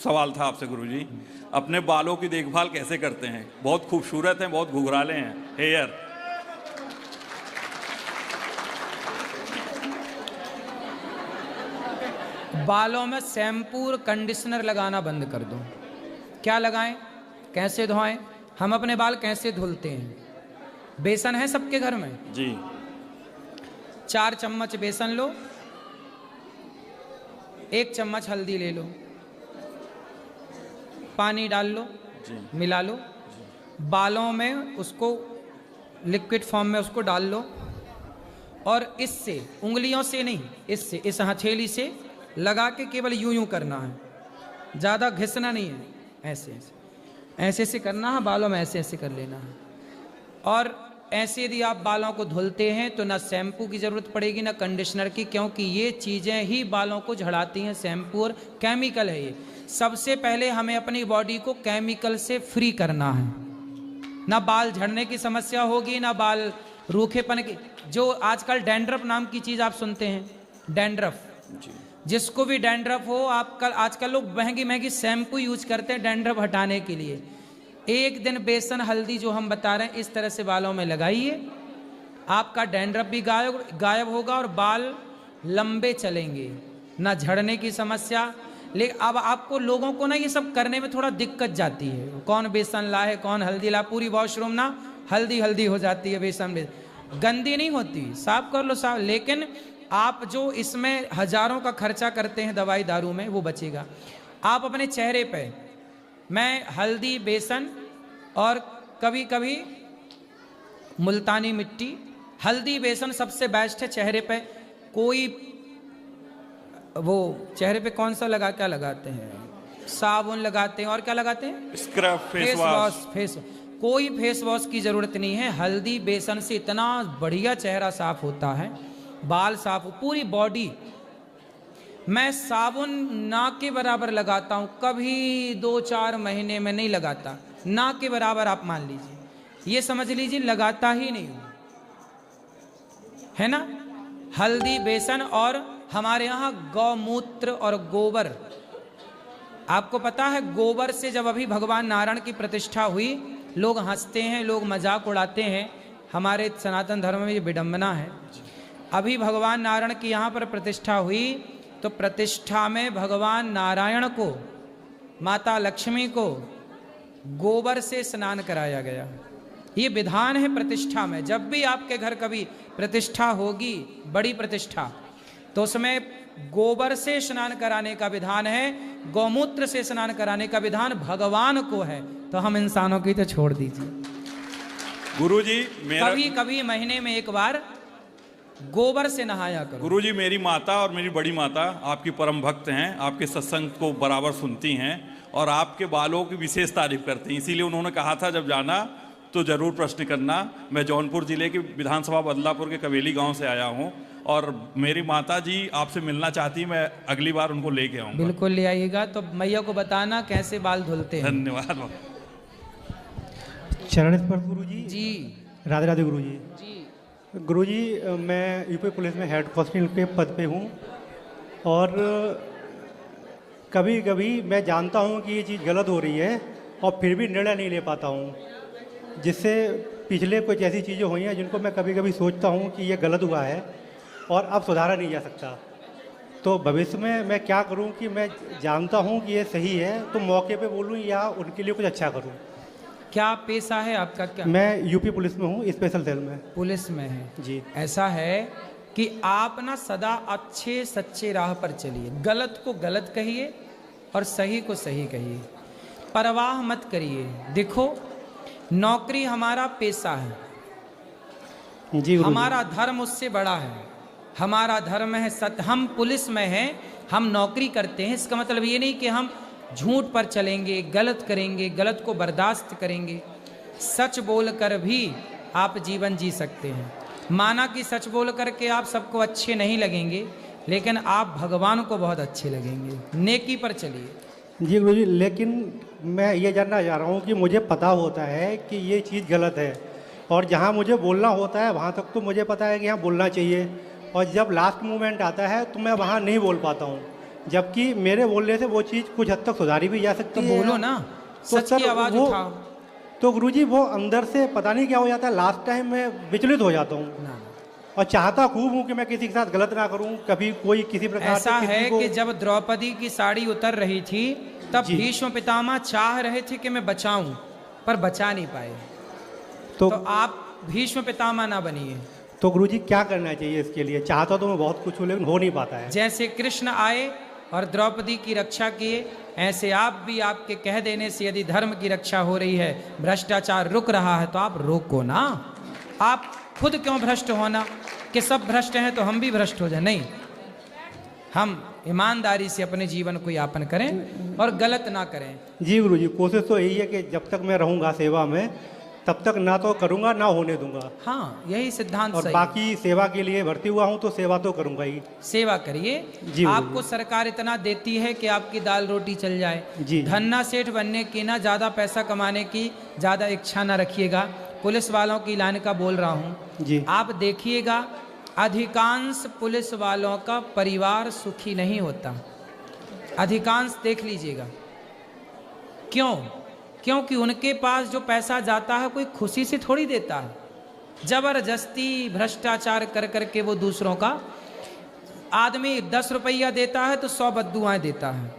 सवाल था आपसे गुरुजी, अपने बालों की देखभाल कैसे करते हैं? बहुत खूबसूरत हैं, बहुत घुघराले हैं हेयर। बालों में शैम्पू और कंडीशनर लगाना बंद कर दो। क्या लगाएं, कैसे धोएं? हम अपने बाल कैसे धुलते हैं? बेसन है सबके घर में जी। 4 चम्मच बेसन लो, 1 चम्मच हल्दी ले लो, पानी डाल लो, मिला लो, बालों में उसको लिक्विड फॉर्म में उसको डाल लो और इससे, उंगलियों से नहीं, इससे, इस हथेली से लगा के केवल यूं यूं करना है, ज़्यादा घिसना नहीं है, ऐसे ऐसे ऐसे ऐसे करना है, बालों में ऐसे ऐसे कर लेना है। और ऐसे यदि आप बालों को धुलते हैं तो ना शैम्पू की ज़रूरत पड़ेगी ना कंडीशनर की, क्योंकि ये चीज़ें ही बालों को झड़ाती हैं। शैम्पू और केमिकल है ये। सबसे पहले हमें अपनी बॉडी को केमिकल से फ्री करना है, ना बाल झड़ने की समस्या होगी, ना बाल रूखेपन की। जो आजकल डैंड्रफ नाम की चीज़ आप सुनते हैं, डैंड्रफ, जिसको भी डैंड्रफ हो, आजकल लोग महंगी महंगी शैम्पू यूज करते हैं डैंड्रफ हटाने के लिए। एक दिन बेसन हल्दी जो हम बता रहे हैं इस तरह से बालों में लगाइए, आपका डैंड्रफ भी गायब होगा और बाल लंबे चलेंगे, ना झड़ने की समस्या। लेकिन अब आपको लोगों को ना ये सब करने में थोड़ा दिक्कत जाती है, कौन बेसन लाए, कौन हल्दी ला, पूरी वॉशरूम ना हल्दी हल्दी हो जाती है। बेसन गंदी नहीं होती, साफ कर लो साफ, लेकिन आप जो इसमें हजारों का खर्चा करते हैं दवाई दारू में, वो बचेगा। आप अपने चेहरे पे मैं हल्दी, बेसन और कभी कभी मुल्तानी मिट्टी, हल्दी बेसन सबसे बेस्ट है चेहरे पे। कोई वो चेहरे पे कौन सा क्या लगाते हैं, साबुन लगाते हैं और क्या लगाते हैं, स्क्रब, फेस वॉश। कोई फेस वॉश की जरूरत नहीं है। हल्दी बेसन से इतना बढ़िया चेहरा साफ होता है, बाल साफ, पूरी बॉडी। मैं साबुन ना के बराबर लगाता हूँ, कभी 2-4 महीने में नहीं लगाता, ना के बराबर आप मान लीजिए, ये समझ लीजिए लगाता ही नहीं हूँ, है ना। हल्दी बेसन और हमारे यहाँ गौमूत्र और गोबर। आपको पता है गोबर से जब अभी भगवान नारायण की प्रतिष्ठा हुई, लोग हंसते हैं, लोग मजाक उड़ाते हैं, हमारे सनातन धर्म में ये विडंबना है। अभी भगवान नारायण की यहाँ पर प्रतिष्ठा हुई तो प्रतिष्ठा में भगवान नारायण को, माता लक्ष्मी को गोबर से स्नान कराया गया। ये विधान है प्रतिष्ठा में। जब भी आपके घर कभी प्रतिष्ठा होगी, बड़ी प्रतिष्ठा, तो उसमें गोबर से स्नान कराने का विधान है, गौमूत्र से स्नान कराने का विधान भगवान को है। तो हम इंसानों की तो छोड़ दीजिए। गुरुजी कभी कभी महीने में एक बार गोबर से नहाया करो। गुरुजी, मेरी माता और मेरी बड़ी माता आपकी परम भक्त हैं, आपके सत्संग को बराबर सुनती हैं और आपके बालों की विशेष तारीफ करती हैं। इसीलिए उन्होंने कहा था जब जाना तो जरूर प्रश्न करना। मैं जौनपुर जिले के विधानसभा बदलापुर के कवेली गांव से आया हूं और मेरी माता जी आपसे मिलना चाहती, मैं अगली बार उनको लेके आऊंगा। बिल्कुल ले आइएगा। तो मैया को बताना कैसे बाल धुलते हैं। धन्यवाद। चरण स्पर्श गुरुजी। जी राधे राधे गुरुजी। जी। गुरुजी, मैं यूपी पुलिस में हेड कांस्टेबल के पद पे हूँ और कभी कभी मैं जानता हूँ कि ये चीज़ गलत हो रही है और फिर भी निर्णय नहीं ले पाता हूँ, जिससे पिछले कुछ ऐसी चीज़ें हुई हैं जिनको मैं कभी कभी सोचता हूँ कि ये गलत हुआ है और अब सुधारा नहीं जा सकता। तो भविष्य में मैं क्या करूं कि मैं जानता हूं कि ये सही है तो मौके पे बोलूं या उनके लिए कुछ अच्छा करूं। क्या पेशा है आपका? क्या? मैं यूपी पुलिस में हूं, स्पेशल सेल में। पुलिस में है जी। ऐसा है कि आप ना सदा अच्छे सच्चे राह पर चलिए, गलत को गलत कहिए और सही को सही कहिए, परवाह मत करिए। देखो, नौकरी हमारा पेशा है जी, हमारा धर्म उससे बड़ा है। हमारा धर्म है सत्य। हम पुलिस में हैं, हम नौकरी करते हैं, इसका मतलब ये नहीं कि हम झूठ पर चलेंगे, गलत करेंगे, गलत को बर्दाश्त करेंगे। सच बोलकर भी आप जीवन जी सकते हैं। माना कि सच बोल करके आप सबको अच्छे नहीं लगेंगे, लेकिन आप भगवान को बहुत अच्छे लगेंगे। नेकी पर चलिए। जी गुरुजी, लेकिन मैं ये जानना चाह रहा हूँ कि मुझे पता होता है कि ये चीज़ गलत है और जहाँ मुझे बोलना होता है वहाँ तक तो मुझे पता है कि यहाँ बोलना चाहिए, और जब लास्ट मोमेंट आता है तो मैं वहाँ नहीं बोल पाता हूँ। जबकि मेरे बोलने से वो चीज़ कुछ हद तक सुधारी भी जा सकती तो है। बोलो ना, तो सच की सर, आवाज वो- उठाओ। तो गुरुजी वो अंदर से पता नहीं क्या हो जाता है, लास्ट टाइम मैं विचलित हो जाता हूँ ना, और चाहता खूब हूँ कि मैं किसी के साथ गलत ना करूँ, कभी कोई किसी प्रकार ऐसा से है किसी को। कि जब द्रौपदी की साड़ी उतर रही थी तब जी। भीष्म पितामह चाह रहे थे कि मैं बचाऊं, पर बचा नहीं पाए। तो तो आप भीष्म पितामह ना बनिए। तो गुरुजी क्या करना चाहिए इसके लिए? चाहता तो मैं बहुत कुछ हूँ लेकिन हो नहीं पाता है। जैसे कृष्ण आए और द्रौपदी की रक्षा किए, ऐसे आप भी आपके कह देने से यदि धर्म की रक्षा हो रही है, भ्रष्टाचार रुक रहा है तो आप रोको ना। आप खुद क्यों भ्रष्ट होना कि सब भ्रष्ट हैं तो हम भी भ्रष्ट हो जाए? नहीं, हम ईमानदारी से अपने जीवन को यापन करें और गलत ना करें। जी गुरुजी, कोशिश तो यही है कि जब तक मैं रहूँगा सेवा में तब तक ना तो करूँगा ना होने दूंगा, हाँ, यही सिद्धांत और सही है। बाकी सेवा के लिए भर्ती हुआ हूँ तो सेवा तो करूँगा ही। सेवा करिए। जी, आपको सरकार इतना देती है कि आपकी दाल रोटी चल जाए। जी। धन्ना सेठ बनने की ना, ज़्यादा पैसा कमाने की ज़्यादा इच्छा ना रखिएगा। पुलिस वालों की लाइन का बोल रहा हूँ, जी आप देखिएगा अधिकांश पुलिस वालों का परिवार सुखी नहीं होता। अधिकांश देख लीजिएगा। क्यों? क्योंकि उनके पास जो पैसा जाता है कोई खुशी से थोड़ी देता है, जबरदस्ती भ्रष्टाचार कर करके वो दूसरों का। आदमी 10 रुपया देता है तो 100 बद्दुआएं देता है।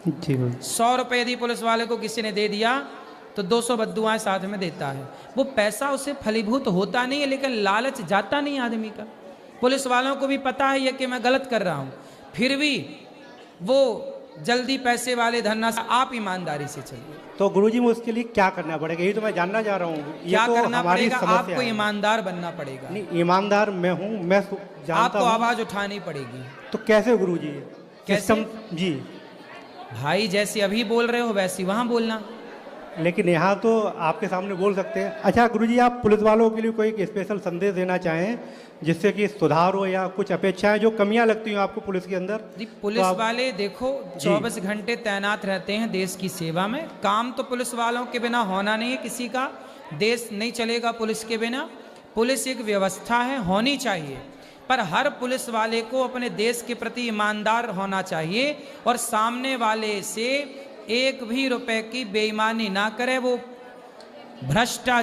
जी गुरुजी। 100 रुपये यदि पुलिस वाले को किसी ने दे दिया तो 200 बद्दुआएं साथ में देता है। वो पैसा उसे फलीभूत होता नहीं है, लेकिन लालच जाता नहीं आदमी का। पुलिस वालों को भी पता है ये कि मैं गलत कर रहा हूँ, फिर भी वो जल्दी पैसे वाले धन्ना। आप ईमानदारी से चलिए। तो गुरुजी मुझे उसके लिए क्या करना पड़ेगा, यही तो मैं जानना चाह रहा हूँ। ये क्या तो करना हमारी पड़ेगा? समस्या आपको है। ईमानदार बनना पड़ेगा। नहीं, ईमानदार मैं हूँ, मैं जानता आपको हूँ। आवाज उठानी पड़ेगी। तो कैसे गुरुजी? कैसे? सिस्टम जी। भाई जैसे अभी बोल रहे हो वैसे वहां बोलना। लेकिन यहाँ तो आपके सामने बोल सकते हैं। अच्छा गुरुजी, आप पुलिस वालों के लिए कोई एक स्पेशल संदेश देना चाहें जिससे कि सुधार हो, या कुछ अपेक्षाएं जो कमियां लगती हैं आपको पुलिस के अंदर? जी, पुलिस तो आप- वाले देखो 24 घंटे तैनात रहते हैं देश की सेवा में। काम तो पुलिस वालों के बिना होना नहीं है किसी का। देश नहीं चलेगा पुलिस के बिना। पुलिस एक व्यवस्था है, होनी चाहिए, पर हर पुलिस वाले को अपने देश के प्रति ईमानदार होना चाहिए और सामने वाले से एक भी रुपए की बेईमानी ना करे। वो भ्रष्टाचार